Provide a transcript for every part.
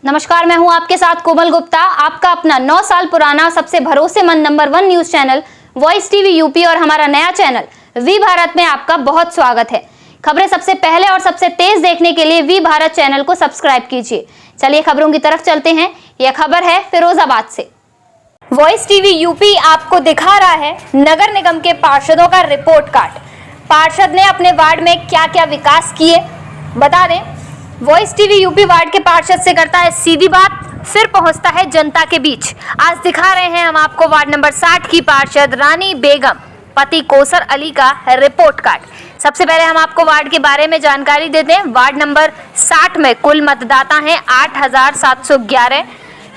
नमस्कार, मैं हूं आपके साथ कोमल गुप्ता। आपका अपना 9 साल पुराना सबसे भरोसेमंद number 1 news channel voice TV UP और हमारा नया चैनल वी भारत में आपका बहुत स्वागत है। खबरें सबसे पहले और सबसे तेज देखने के लिए वी भारत चैनल को सब्सक्राइब कीजिए। चलिए खबरों की तरफ चलते हैं। यह खबर है फिरोजाबाद से। वॉइस टीवी यूपी आपको दिखा रहा है नगर निगम के पार्षदों का रिपोर्ट कार्ड। पार्षद ने अपने वार्ड में क्या क्या विकास किए बता दें। वॉइस टीवी यूपी वार्ड के पार्षद से करता है सीधी बात, फिर पहुंचता है जनता के बीच। आज दिखा रहे हैं हम आपको वार्ड नंबर 60 की पार्षद रानी बेगम पति कोसर अली का रिपोर्ट कार्ड। सबसे पहले हम आपको वार्ड के बारे में जानकारी देते हैं। वार्ड नंबर 60 में कुल मतदाता हैं 8,711।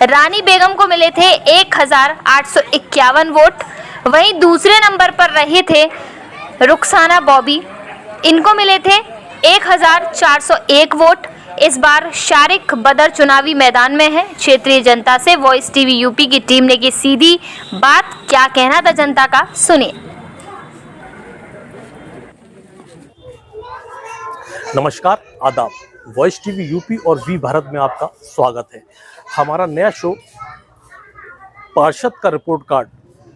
रानी बेगम को मिले थे 1,851 वोट। वहीं दूसरे नंबर पर रहे थे रुखसाना बॉबी, इनको मिले थे 1,401 वोट। इस बार शारिक बदर चुनावी मैदान में है। क्षेत्रीय जनता से वॉइस टीवी यूपी की टीम ने की सीधी बात, क्या कहना था जनता का, सुनिए। नमस्कार, आदाब। वॉइस टीवी यूपी और वी भारत में आपका स्वागत है। हमारा नया शो पार्षद का रिपोर्ट कार्ड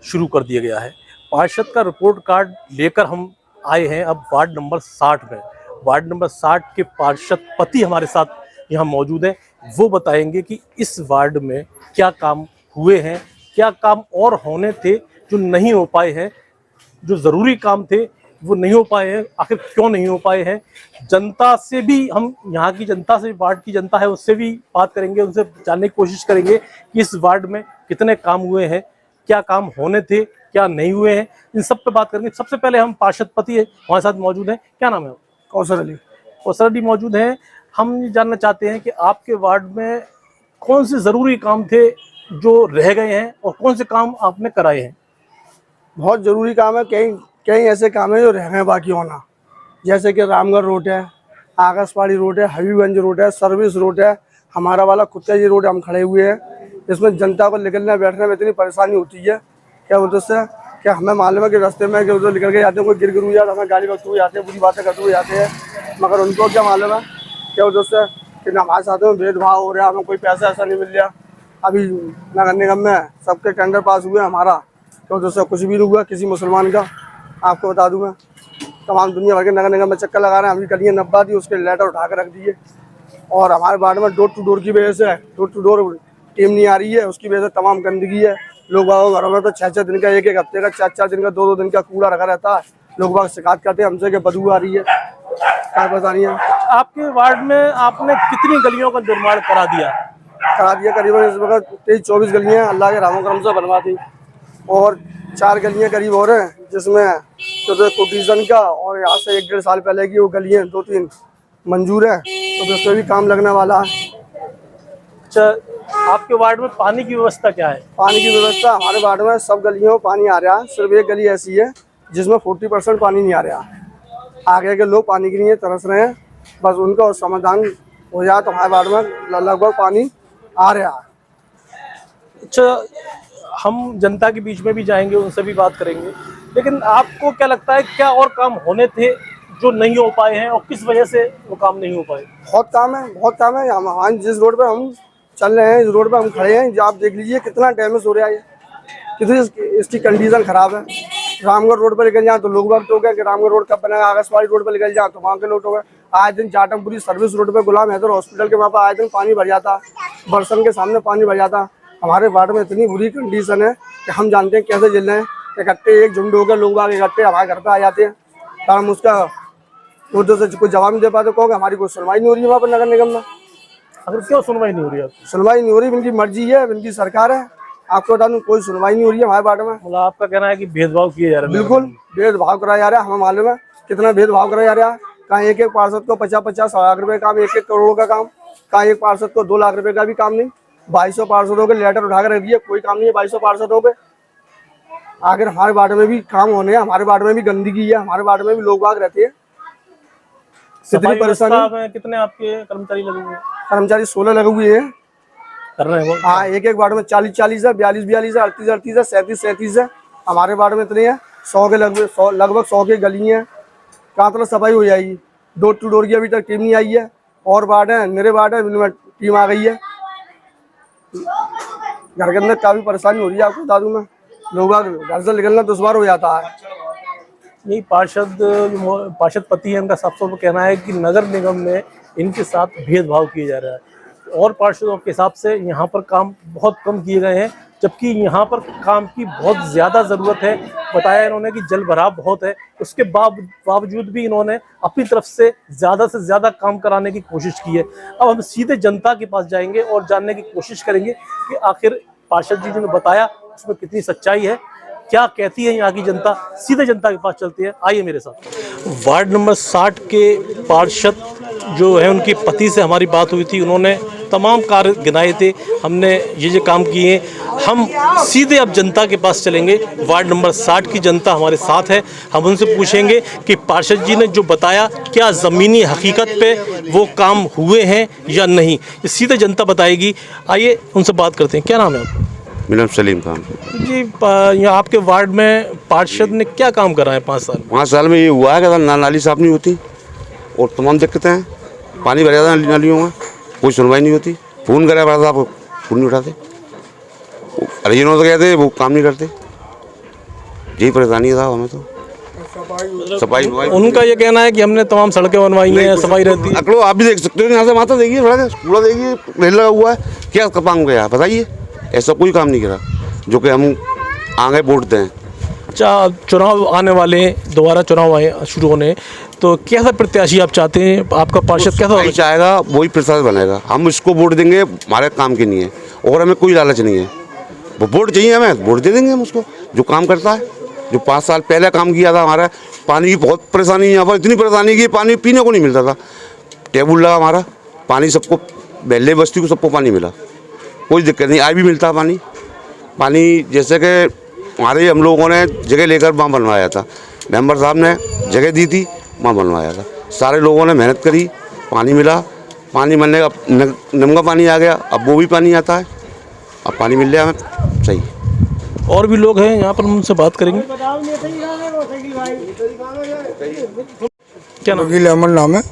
शुरू कर दिया गया है। पार्षद का रिपोर्ट कार्ड लेकर हम आए हैं अब वार्ड नंबर 60 में। वार्ड नंबर 60 के पार्षद पति हमारे साथ यहाँ मौजूद हैं। वो बताएंगे कि इस वार्ड में क्या काम हुए हैं, क्या काम और होने थे जो नहीं हो पाए हैं, जो ज़रूरी काम थे वो नहीं हो पाए हैं, आखिर क्यों नहीं हो पाए हैं। जनता से भी हम, यहाँ की जनता से, वार्ड की जनता है उससे भी बात करेंगे, उनसे जानने की कोशिश करेंगे कि इस वार्ड में कितने काम हुए हैं, क्या काम होने थे, क्या नहीं हुए हैं, इन सब पे बात करेंगे। सबसे पहले हम पार्षद पति है हमारे साथ मौजूद हैं। क्या नाम है? कौसर अली। कौसर अली मौजूद हैं। हम ये जानना चाहते हैं कि आपके वार्ड में कौन से ज़रूरी काम थे जो रह गए हैं और कौन से काम आपने कराए हैं? बहुत ज़रूरी काम है, कई ऐसे काम है जो रह गए बाकी होना, जैसे कि रामगढ़ रोड है, आकाशवाड़ी रोड है, हबीबगंज रोड है, सर्विस रोड है, हमारा वाला कुत्ता जी रोड हम खड़े हुए हैं। इसमें जनता को निकलने बैठने में इतनी परेशानी होती है क्या उधर से क्या हमें मालूम है कि रास्ते में उधर निकल के जाते हैं, कोई गिर हुई जाता है, हमें गाली बकते हुए जाते हैं, बुरी बातें करते हुए जाते हैं, मगर उनको क्या मालूम है क्या उधर से कि हमारे साथ में भेदभाव हो रहा है, हमें कोई पैसा ऐसा नहीं मिल रहा। अभी नगर निगम में सबके टेंडर पास हुए, हमारा तो उधर से कुछ भी नहीं हुआ किसी मुसलमान का। आपको बता दूं मैं, तमाम दुनिया भर के नगर निगम में चक्कर लगा रहे हैं। अभी गलियाँ नब्बा दी, उसके लेटर उठा कर रख दिए। और हमारे वार्ड में डोर टू डोर की वजह से डोर टू डोर टीम नहीं आ रही है, उसकी वजह से तमाम गंदगी है। लोग बाग घरों में तो 6-6 दिन का, 1-1 हफ्ते का, 4-4 दिन का, 2-2 दिन का कूड़ा रखा रहता है। लोग बाग शिकायत करते हैं हमसे कि बदबू आ रही है, क्या बता रही है। आपके वार्ड में आपने कितनी गलियों का निर्माण करा दिया? करीबन इस वक्त 23-24 गलियाँ अल्लाह के रहमो करम से बनवा दी, और 4 गलियाँ करीब हो रहे हैं, जिसमें तो कोटेशन का और यहाँ से 1-1.5 साल पहले की वो गलियाँ 2-3 मंजूर है, तो उस पर भी काम लगने वाला है। अच्छा, आपके वार्ड में पानी की व्यवस्था क्या है? पानी की व्यवस्था हमारे वार्ड में सब गलियों में पानी आ रहा है। सिर्फ एक गली ऐसी है जिसमें 40% पानी नहीं आ रहा है। आगे के लोग पानी के लिए तरस रहे हैं, बस उनका समाधान हो जाए तो हमारे वार्ड में लगभग पानी आ रहा है। अच्छा, हम जनता के बीच में भी जाएंगे, उनसे भी बात करेंगे, लेकिन आपको क्या लगता है क्या और काम होने थे जो नहीं हो पाए हैं और किस वजह से वो काम नहीं हो पाए? बहुत काम है, बहुत काम है। हम जिस रोड पे हम चल रहे हैं, इस रोड पे हम खड़े हैं, जो आप देख लीजिए कितना डैमेज हो रहा है, कितनी इसकी कंडीशन खराब है। रामगढ़ रोड पर निकल जाए तो लोग वक्त हो गए कि रामगढ़ रोड कब बनेगा। आकाशवाड़ी रोड पर निकल जाए तो वहाँ के लोग हो गए। आए दिन जाटमपुरी सर्विस रोड पे गुलाम हैदर हॉस्पिटल के वहाँ पर आए दिन पानी भर जाता, बरसन के सामने पानी भर जाता। हमारे वार्ड में इतनी बुरी कंडीशन है कि हम जानते हैं कैसे झेल रहे हैं। इकट्ठे एक झुंड हो गए लोग बाग इकट्ठे हमारे घर पे आ जाते हैं, तो हम उसका उधर से कोई जवाब नहीं दे पाते। कहोगे हमारी कोई सुनवाई नहीं हो रही है वहाँ पर नगर निगम में। अगर क्यों सुनवाई नहीं हो रही है? सुनवाई नहीं हो रही, इनकी मर्जी है, इनकी सरकार है। आपको बता दूं कोई सुनवाई नहीं हो रही है हमारे वार्ड में। मतलब आपका कहना है कि भेदभाव किए जा रहे हैं? बिल्कुल भेदभाव कराया जा रहा है, हमें मालूम है कितना भेदभाव कराया जा रहा है। कहाँ एक पार्षद को 50-50 लाख रुपए काम, 1-1 करोड़ का काम, कहाँ एक पार्षद को 2 लाख रुपए का भी काम नहीं। 2200 पार्षदों के लेटर उठाकर रख दिए, कोई काम नहीं है 2200 पार्षदों पे। आखिर हमारे वार्ड में भी काम होने हैं, हमारे वार्ड में भी गंदगी है, हमारे वार्ड में भी लोग बाग रहते हैं। कितनी परेशानी? कितने आपके कर्मचारी लगे हुए हैं? कर्मचारी 16 लगे हुए हैं, कर रहे हैं। हाँ, एक वार्ड में 40-40 है, 42-42 है, 38-38 है, 37-37 है। हमारे वार्ड में इतने हैं 100 के लगभग 100 की गली है। कहाँ तक सफाई हो जाएगी? डोर टू डोर की अभी तक टीम नहीं आई है। और वार्ड है, मेरे वार्ड है, टीम आ गई है। घर के अंदर काफ़ी परेशानी हो रही है। आपको बता दूँ मैं, लोग घर से निकलना दुश्वार हो जाता है। नहीं, पार्षद पति है इनका साफ तौर कहना है कि नगर निगम में इनके साथ भेदभाव किया जा रहा है और पार्षदों के हिसाब से यहाँ पर काम बहुत कम किए गए हैं, जबकि यहाँ पर काम की बहुत ज़्यादा ज़रूरत है। बताया इन्होंने कि जल भराव बहुत है, उसके बावजूद भी इन्होंने अपनी तरफ से ज़्यादा काम कराने की कोशिश की है। अब हम सीधे जनता के पास जाएंगे और जानने की कोशिश करेंगे कि आखिर पार्षद जी ने बताया उसमें कितनी सच्चाई है, क्या कहती है यहाँ की जनता। सीधे जनता के पास चलते हैं, आइए मेरे साथ। वार्ड नंबर 60 के पार्षद जो है उनके पति से हमारी बात हुई थी, उन्होंने तमाम कार्य गिनाए थे, हमने ये काम किए। हम सीधे अब जनता के पास चलेंगे। वार्ड नंबर 60 की जनता हमारे साथ है, हम उनसे पूछेंगे कि पार्षद जी ने जो बताया क्या ज़मीनी हकीकत पे वो काम हुए हैं या नहीं, ये सीधे जनता बताएगी। आइए उनसे बात करते हैं। क्या नाम है आपका? मेरा नाम सलीम खान जी, यहाँ आपके वार्ड में पार्षद ने क्या काम करा है 5 साल? 5 साल में ये हुआ है कि नाली साफ नहीं होती और तमाम दिक्कतें हैं। पानी भर जाता है नालियों में, कोई सुनवाई नहीं होती। फ़ोन कराया पड़ा था, आप फ़ोन नहीं उठाते। अरिजिनों तो कहते वो काम नहीं करते। यही परेशानी था हमें तो। सफाई उनका ये कहना है कि हमने तमाम सड़कें बनवाई हैं, सफाई रहती है। अकड़ो आप भी देख सकते हो, यहाँ से माता देखिए, सड़क कूड़ा देखिए, रेल लगा हुआ है। क्या काम गया बताइए? ऐसा कोई काम नहीं करा जो कि हम आगे वोट दें। अच्छा, चुनाव आने वाले हैं, दोबारा चुनाव आए शुरू होने, तो कैसा प्रत्याशी आप चाहते हैं? आपका पार्षद कैसा होना चाहेगा वही प्रसाद बनेगा। हम इसको वोट देंगे, हमारे काम के नहीं है और हमें कोई लालच नहीं है। वो वोट चाहिए हमें, वोट दे देंगे हम उसको जो काम करता है, जो 5 साल पहले काम किया था। हमारा पानी की बहुत परेशानी है यहाँ पर, इतनी परेशानी कि पानी पीने को नहीं मिलता था। टेबल लगा हमारा, पानी सबको, बेल्ले बस्ती को सबको पानी मिला, कोई दिक्कत नहीं। आज भी मिलता है पानी जैसे कि हमारे हम लोगों ने जगह लेकर वहाँ बनवाया था, मेंबर साहब ने जगह दी थी, वहाँ बनवाया था। सारे लोगों ने मेहनत करी, पानी मिला। पानी मिलने का नमका पानी आ गया, अब वो भी पानी आता है, अब पानी मिल रहा है सही। और भी लोग हैं यहाँ पर, उनसे बात करेंगे। क्या नाम? वकील अहमद नाम है।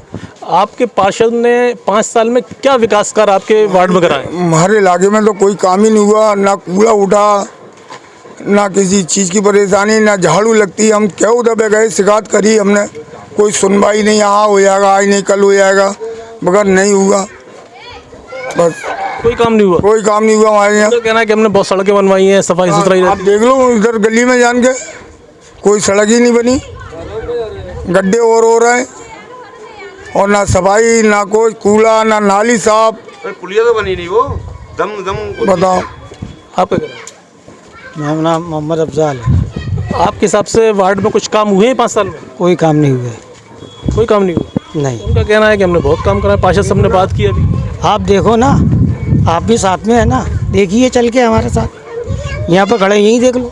आपके पार्षद ने 5 साल में क्या विकास कार्य आपके वार्ड में कराए? हमारे इलाके में तो कोई काम ही नहीं हुआ, ना कूड़ा उठा, ना किसी चीज़ की परेशानी, ना झाड़ू लगती। हम क्या दबे गए, शिकायत करी हमने, कोई सुनवाई नहीं। यहाँ हो जाएगा, आज नहीं कल हो जाएगा, मगर नहीं हुआ। बस कोई काम नहीं हुआ, कोई काम नहीं हुआ हमारे यहाँ। तो कहना है कि हमने बहुत सड़कें बनवाई हैं, सफाई सुथराई आप देख लो इधर गली में जान के, कोई सड़क ही नहीं बनी, गड्ढे और हो रहे हैं, और ना सफाई, ना कोई कूड़ा, ना नाली साफ। पुलिया तो बनी नहीं, वो दम बताओ। आपका क्या? मेरा नाम मोहम्मद अफजाल है। आपके हिसाब से वार्ड में कुछ काम हुए हैं 5 साल में? कोई काम नहीं हुआ। कोई काम नहीं हुआ? नहीं। उनका कहना है कि हमने बहुत काम करा है। पार्षद साहब ने बात की अभी। आप देखो ना, आप भी साथ में है ना, देखिए चल के हमारे साथ, यहाँ पर खड़े यहीं देख लो,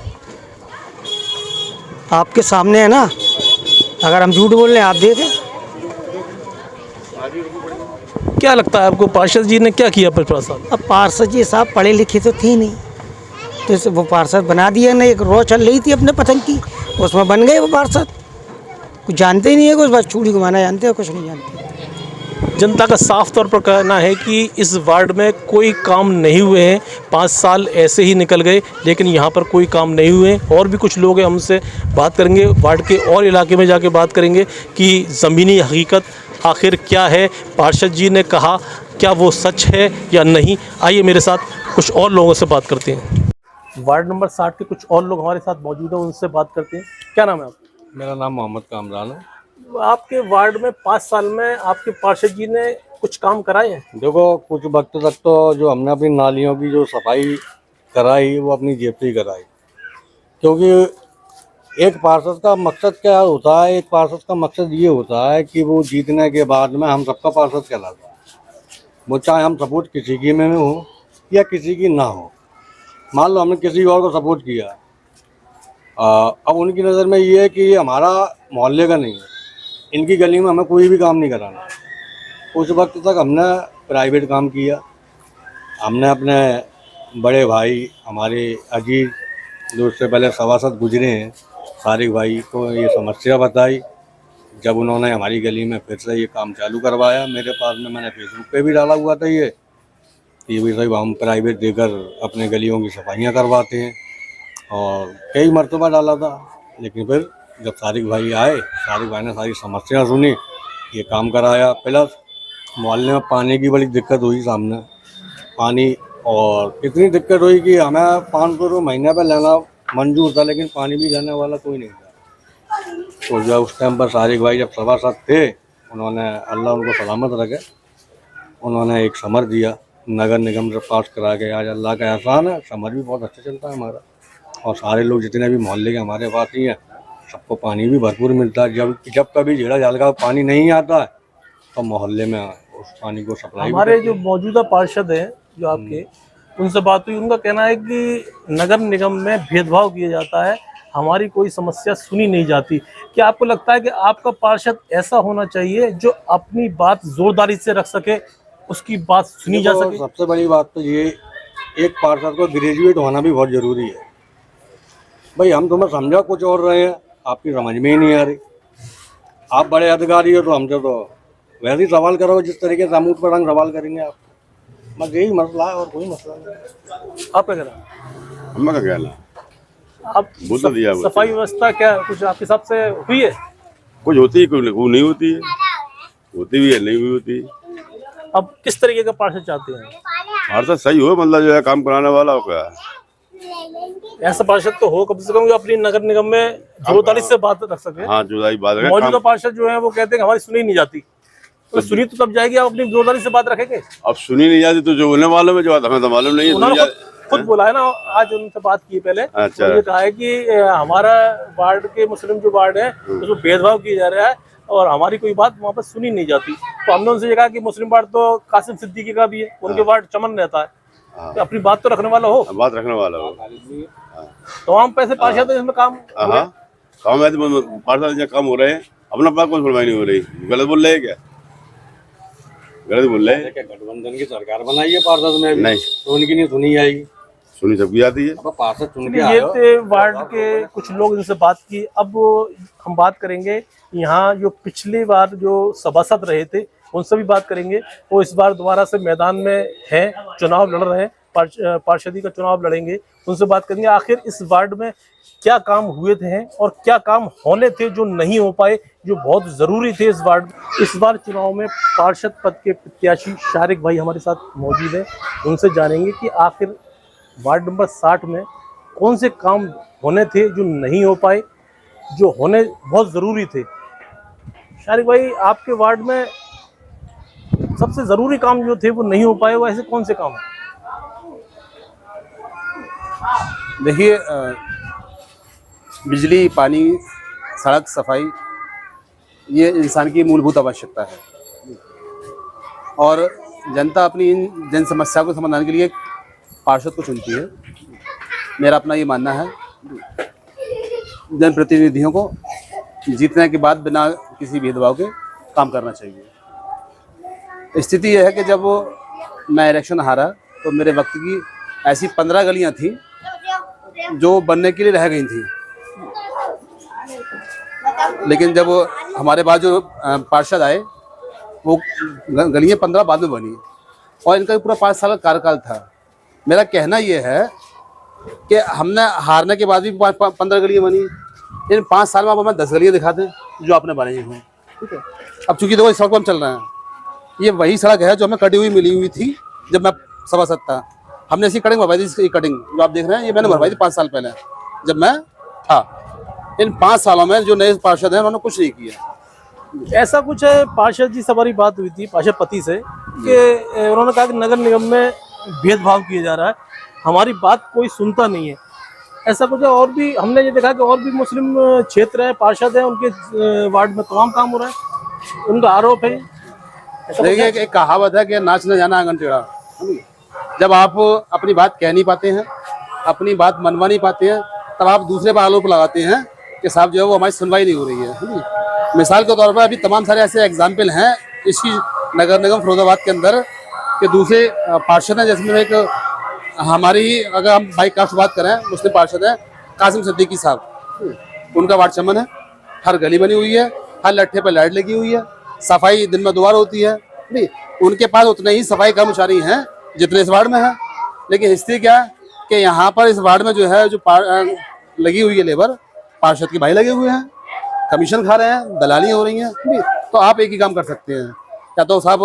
आपके सामने है ना। अगर हम झूठ बोल रहे हैं, आप देखें। क्या लगता है आपको पार्षद जी ने क्या किया 5 साल? अब पार्षद जी साहब पढ़े लिखे तो थे नहीं, तो इसे वो पार्षद बना दिया ना। एक रो चल रही थी अपने पतंग की, उसमें बन गए वो पार्षद। कुछ जानते ही नहीं है, कुछ बस चूड़ी घुमाना जानते हैं, कुछ नहीं जानते। जनता का साफ तौर पर कहना है कि इस वार्ड में कोई काम नहीं हुए हैं। 5 साल ऐसे ही निकल गए, लेकिन यहाँ पर कोई काम नहीं हुए। और भी कुछ लोग हैं, हमसे बात करेंगे, वार्ड के और इलाके में जाके बात करेंगे कि ज़मीनी हकीकत आखिर क्या है। पार्षद जी ने कहा क्या वो सच है या नहीं। आइए मेरे साथ कुछ और लोगों से बात करते हैं। वार्ड नंबर 60 के कुछ और लोग हमारे साथ मौजूद हैं, उनसे बात करते हैं। क्या नाम है आपका? मेरा नाम मोहम्मद कामरान है। आपके वार्ड में 5 साल में आपके पार्षद जी ने कुछ काम कराए हैं? देखो, कुछ वक्त तक तो जो हमने अपनी नालियों की जो सफाई कराई वो अपनी जेब से ही कराई, क्योंकि एक पार्षद का मकसद क्या होता है? एक पार्षद का मकसद ये होता है कि वो जीतने के बाद में हम सबका पार्षद कहलाता है। वो चाहे हम सपोर्ट किसी की में हो या किसी की ना हो। मान लो हमने किसी और को सपोर्ट किया, अब उनकी नज़र में ये है कि ये हमारा मोहल्ले का नहीं है, इनकी गली में हमें कोई भी काम नहीं कराना। उस वक्त तक हमने प्राइवेट काम किया। हमने अपने बड़े भाई, हमारे अजीज जो उससे पहले सभासद गुजरे हैं, सारिक भाई को ये समस्या बताई। जब उन्होंने हमारी गली में फिर से ये काम चालू करवाया, मेरे पास में मैंने फेसबुक पे भी डाला हुआ था ये, ये भी सब हम प्राइवेट देकर अपने गलियों की सफाइयाँ करवाते हैं। और कई मरतबा डाला था, लेकिन फिर जब सारिक भाई आए, सारिक भाई ने सारी समस्या सुनी, ये काम कराया। प्लस मोहल्ले में पानी की बड़ी दिक्कत हुई सामने, पानी, और इतनी दिक्कत हुई कि हमें 500 रुपये महीने पर लेना मंजूर था, लेकिन पानी भी देने वाला कोई नहीं था। तो जब उस टाइम पर सारिक भाई जब सभासद थे, उन्होंने, अल्लाह उनको सलामत रखे, उन्होंने एक समर दिया नगर निगम से पास करा के। आज अल्लाह का एहसान है, समर भी बहुत अच्छा चलता है हमारा, और सारे लोग जितने भी मोहल्ले के हमारे वासी हैं सबको पानी भी भरपूर मिलता है। जब कभी झेड़ा जाल का पानी नहीं आता है तो मोहल्ले में उस पानी को सप्लाई। हमारे जो मौजूदा पार्षद हैं जो आपके, उनसे बात हुई, उनका कहना है कि नगर निगम में भेदभाव किया जाता है, हमारी कोई समस्या सुनी नहीं जाती। क्या आपको लगता है कि आपका पार्षद ऐसा होना चाहिए जो अपनी बात जोरदारी से रख सके, उसकी बात सुनी जा सके? सबसे बड़ी बात तो ये, एक पार्षद को ग्रेजुएट होना भी बहुत जरूरी है। भाई हम तुम्हें समझा कुछ और रहे हैं, आपकी समझ में ही नहीं आ रही। आप बड़े अधिकारी हो तो हमसे तो वैसे ही सवाल करोगे जिस तरीके से हम उठ पर सवाल करेंगे आप। बस यही मसला है और कोई मसला नहीं। आप क्या कहना? हमें क्या कहना, आप बोल तो दिया वो। सफाई व्यवस्था क्या कुछ आपके हिसाब से हुई है? कुछ होती है, कुछ नहीं होती है, होती भी है, नहीं भी होती है। अब किस तरीके का पार्षद चाहते हैं? पार्षद सही हो, मतलब जो है काम कराने वाला हो। क्या ऐसा पार्षद तो हो कम से कम जो अपनी नगर निगम में जोरदारी से बात रख सके। हाँ, जुदाई बात है। मौजूदा पार्षद जो है वो कहते हैं हमारी सुनी नहीं जाती, तो सुनी तो तब जाएगी, आप अपनी जोरदारी से बात रखेंगे। अब सुनी नहीं जाती तो जो होने वालों में जो बात हमें तो मालूम नहीं है। उन्होंने खुद बोला है ना, आज उनसे बात की पहले, अच्छा। तो ये कहा है कि हमारा वार्ड के मुस्लिम जो वार्ड है उसमें भेदभाव किया जा रहा है और हमारी कोई बात वहाँ पर सुनी नहीं जाती। तो हमने उनसे कहा कि मुस्लिम वार्ड तो कासिम सिद्दीकी का भी है, उनके वार्ड चमन रहता है, तो अपनी बात तो रखने वाला हो, बात रखने वाला हो। तो हम पैसे पार्षद इसमें काम। हाँ, काम है तो पार्षद काम हो रहे हैं, अपना बात कोई सुनवाई नहीं हो रही। गलत बोल रहे हैं क्या? गलत बोल रहे हैं। गठबंधन की सरकार बनाई है पार्षद में, नहीं तो उनकी नहीं सुनी जाएगी, सुनी सबकी आती है। अब पार्षद चुन के ये आए हो। थे वार्ड के कुछ लोग, इनसे बात की। अब हम बात करेंगे यहाँ जो पिछली बार जो सभासद रहे थे उनसे भी बात करेंगे। वो इस बार दोबारा से मैदान में हैं, चुनाव लड़ रहे हैं, पार्षदी का चुनाव लड़ेंगे। उनसे बात करेंगे आखिर इस वार्ड में क्या काम हुए थे और क्या काम होने थे जो नहीं हो पाए, जो बहुत ज़रूरी थे इस वार्ड। इस बार चुनाव में पार्षद पद के प्रत्याशी शारिक भाई हमारे साथ मौजूद हैं, उनसे जानेंगे कि आखिर वार्ड नंबर 60 में कौन से काम होने थे जो नहीं हो पाए, जो होने बहुत ज़रूरी थे। शारिक भाई, आपके वार्ड में सबसे ज़रूरी काम जो थे वो नहीं हो पाए, वो ऐसे कौन से काम हैं? देखिए, बिजली, पानी, सड़क, सफाई, ये इंसान की मूलभूत आवश्यकता है और जनता अपनी इन जन समस्या को समाधान के लिए पार्षद को चुनती है। मेरा अपना ये मानना है, जनप्रतिनिधियों को जीतने के बाद बिना किसी भेदभाव के काम करना चाहिए। स्थिति यह है कि जब मैं इलेक्शन हारा तो मेरे वक्त की ऐसी 15 गलियां थी जो बनने के लिए रह गई थी, लेकिन जब हमारे बाद जो पार्षद आए वो गलियां 15 बाद में बनी और इनका पूरा 5 साल का कार्यकाल था। मेरा कहना ये है कि हमने हारने के बाद भी 15 गलियां बनी, इन 5 साल में आप हमें 10 गलियां दिखा दें जो आपने बनाई हों, ठीक है। अब चूंकि देखो इस सड़क पर हम चल रहे हैं, ये वही सड़क है जो हमें कटी हुई मिली हुई थी जब मैं सभासद था। हमने ऐसी कटिंग भरवाई थी, कटिंग जो आप देख रहे हैं ये मैंने भरवाई थी 5 साल पहले जब मैं था। इन 5 सालों में जो नए पार्षद हैं उन्होंने कुछ नहीं किया। ऐसा कुछ है, पार्षद जी से हमारी बात हुई थी पार्षद पति से कि उन्होंने कहा कि नगर निगम में भेदभाव किया जा रहा है, हमारी बात कोई सुनता नहीं है। ऐसा कुछ है। और भी हमने ये देखा कि और भी मुस्लिम क्षेत्र है, पार्षद है, उनके वार्ड में तमाम काम हो रहा है, उनका आरोप है। देखिए, एक कहावत है कि नाच न जाना आंगन टेढ़ा। जब आप अपनी बात कह नहीं पाते हैं, अपनी बात मनवा नहीं पाते हैं, तब आप दूसरे पर आरोप लगाते हैं कि साहब जो है वो हमारी सुनवाई नहीं हो रही है। मिसाल के तौर पर अभी तमाम सारे ऐसे एग्जाम्पल हैं इसी नगर निगम फिरोजाबाद के अंदर कि दूसरे पार्षद हैं, जिसमें एक हमारी, अगर हम भाई कास्ट बात करें, मुस्लिम पार्षद हैं कासिम सिद्दीकी साहब, उनका वार्ड चमन है, हर गली बनी हुई है, हर लट्ठे पर लाइट लगी हुई है, सफाई दिन में 2 बार होती है। नहीं, उनके पास उतने ही सफाई कर्मचारी हैं जितने इस वार्ड में है। लेकिन स्थिति क्या है कि यहाँ पर इस वार्ड में जो है जो लगी हुई है लेबर, पार्षद के भाई लगे हुए हैं, कमीशन खा रहे हैं, दलाली हो रही है। तो आप एक ही काम कर सकते हैं, या तो साहब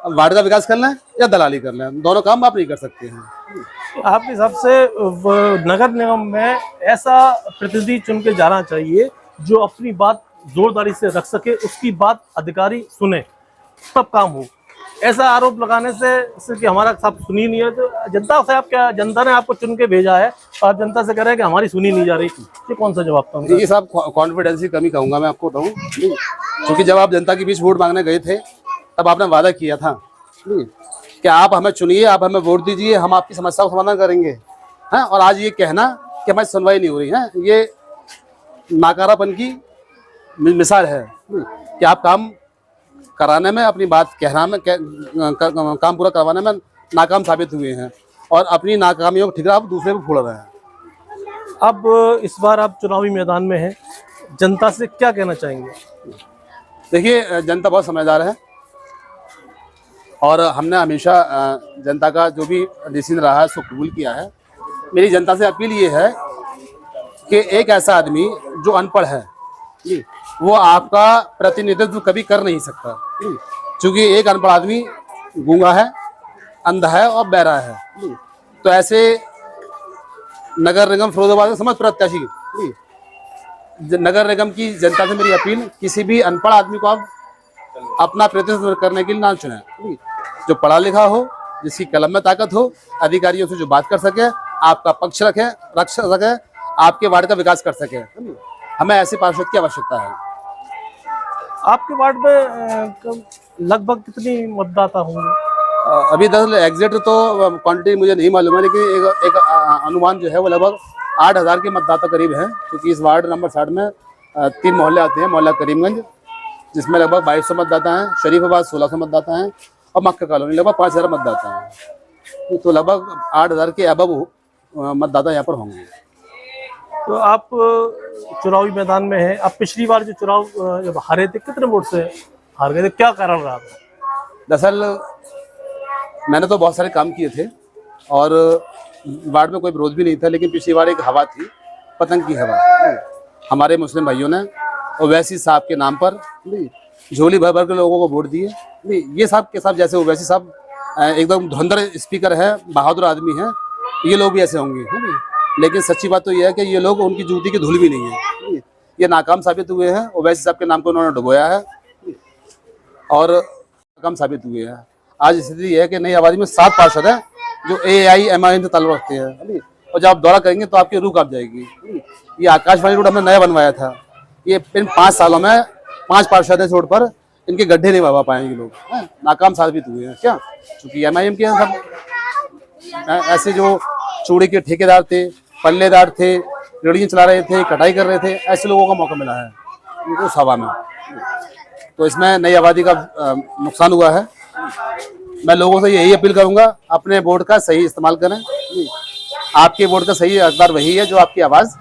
वार्ड का विकास कर लें या दलाली कर लें, दोनों काम आप नहीं कर सकते हैं। आपके हिसाब से नगर निगम में ऐसा प्रतिनिधि चुन के जाना चाहिए जो अपनी बात जोरदारी से रख सके, उसकी बात अधिकारी सुने, तब काम हो। ऐसा आरोप लगाने से कि हमारा सब सुनी नहीं है, तो जनता से आप क्या, जनता ने आपको चुन के भेजा है और जनता से कह रहे हैं कि हमारी सुनी नहीं जा रही, ये कौन सा जवाब था? ये साहब कॉन्फिडेंस की कमी कहूँगा मैं आपको बताऊँ, क्योंकि जब आप जनता के बीच वोट मांगने गए थे तब आपने वादा किया था कि आप हमें चुनिए, आप हमें वोट दीजिए, हम आपकी समस्या का समाधान करेंगे, हैं। और आज ये कहना कि हमारी सुनवाई नहीं हो रही है, ये नाकारापन की मिसाल है कि आप काम कराने में, अपनी बात कहना में, काम पूरा करवाने में नाकाम साबित हुए हैं और अपनी नाकामियों को ठिकरा आप दूसरे पे फोड़ रहे हैं। अब इस बार आप चुनावी मैदान में हैं, जनता से क्या कहना चाहेंगे? देखिए, जनता बहुत समझदार है और हमने हमेशा जनता का जो भी डिसीजन रहा है उसको कबूल किया है। मेरी जनता से अपील ये है कि एक ऐसा आदमी जो अनपढ़ है वो आपका प्रतिनिधित्व कभी कर नहीं सकता, क्योंकि एक अनपढ़ आदमी गूंगा है, अंधा है और बहरा है। तो ऐसे नगर निगम फिरोजाबाद के समस्त प्रत्याशी, नगर निगम की जनता से मेरी अपील, किसी भी अनपढ़ आदमी को आप अपना प्रतिनिधित्व करने के लिए ना चुने। जो पढ़ा लिखा हो, जिसकी कलम में ताकत हो, अधिकारियों से जो बात कर सके, आपका पक्ष रख सके, आपके वार्ड का विकास कर सके, हमें ऐसे पार्षद की आवश्यकता है। आपके वार्ड में लगभग कितनी मतदाता होंगे? अभी दरअसल एग्जैक्ट तो क्वांटिटी मुझे नहीं मालूम है, लेकिन एक अनुमान जो है वो लगभग 8,000 के मतदाता करीब हैं, क्योंकि इस वार्ड नंबर 60 में 3 मोहल्ले आते हैं। मोहल्ला करीमगंज, जिसमें लगभग 2200 मतदाता हैं, शरीफाबाद 1600 मतदाता हैं और मक्का कॉलोनी लगभग 5000 मतदाता हैं। तो लगभग 8000 के अबव मतदाता यहाँ पर होंगे। तो आप चुनावी मैदान में हैं, आप पिछली बार जो चुनाव जब हारे थे, कितने वोट से हार गए थे, क्या कारण रहा था? दरअसल मैंने तो बहुत सारे काम किए थे और वार्ड में कोई विरोध भी नहीं था, लेकिन पिछली बार एक हवा थी, पतंग की हवा। हमारे मुस्लिम भाइयों ने ओवैसी साहब के नाम पर झोली भर भर के लोगों को वोट दिए। ये साहब के साथ, जैसे ओवैसी साहब एकदम धुरंधर स्पीकर है, बहादुर आदमी है, ये लोग भी ऐसे होंगे। लेकिन सच्ची बात तो ये है कि ये लोग, उनकी जूती की धूल भी नहीं है, ये नाकाम साबित हुए हैं। ओवैसी साहब के नाम को उन्होंने डुबोया है और नाकाम साबित हुए हैं। आज स्थिति यह है कि नई आबादी में 7 पार्षद हैं जो AIMIM से ताल्लुक रखते हैं, और जब आप दौरा करेंगे तो आपकी रूह कांप जाएगी। ये आकाशवाणी रोड हमने नया बनवाया था, ये इन 5 सालों में 5 पार्षद इस रोड पर, इनके गड्ढे नहीं भरवा पाएंगे लोग, नाकाम साबित हुए हैं। क्या? क्योंकि MIM के हैं सब, ऐसे जो चूड़ी के ठेकेदार थे, पल्लेदार थे, रेहड़ियाँ चला रहे थे, कटाई कर रहे थे, ऐसे लोगों का मौका मिला है उस हवा में। तो इसमें नई आबादी का नुकसान हुआ है। मैं लोगों से यही अपील करूंगा, अपने वोट का सही इस्तेमाल करें। आपके वोट का सही हकदार वही है जो आपकी आवाज़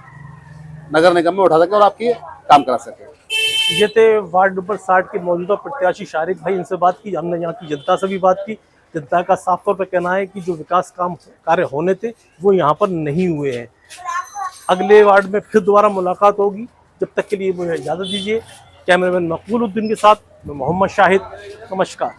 नगर निगम में उठा सके और आपकी काम करा सके। ये थे वार्ड नंबर 60 के मौजूदा प्रत्याशी शारिक भाई, इनसे बात की। हमने यहाँ की जनता से भी बात की। जनता का साफ तौर पर कहना है कि जो विकास कार्य होने थे वो यहाँ पर नहीं हुए हैं। अगले वार्ड में फिर दोबारा मुलाकात होगी, जब तक के लिए मुझे इजाज़त दीजिए। कैमरामैन मकबूल उद्दीन के साथ मैं मोहम्मद शाहिद, नमस्कार।